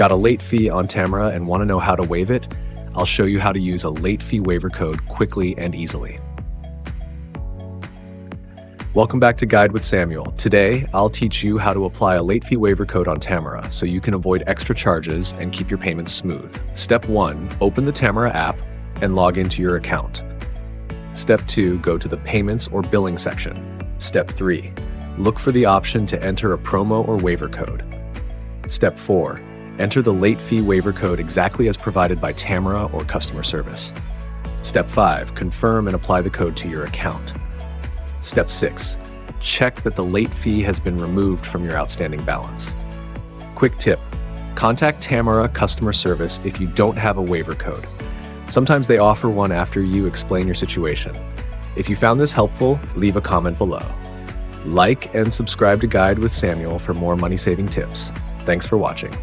Got a late fee on Tamara and want to know how to waive it? I'll show you how to use a late fee waiver code quickly and easily. Welcome back to Guide with Samuel. Today, I'll teach you how to apply a late fee waiver code on Tamara so you can avoid extra charges and keep your payments smooth. Step 1, open the Tamara app and log into your account. Step 2, go to the Payments or Billing section. Step 3, look for the option to enter a promo or waiver code. Step 4, enter the late fee waiver code exactly as provided by Tamara or customer service. Step 5, confirm and apply the code to your account. Step 6, check that the late fee has been removed from your outstanding balance. Quick tip, contact Tamara customer service if you don't have a waiver code. Sometimes they offer one after you explain your situation. If you found this helpful, leave a comment below. Like and subscribe to Guide with Samuel for more money-saving tips. Thanks for watching.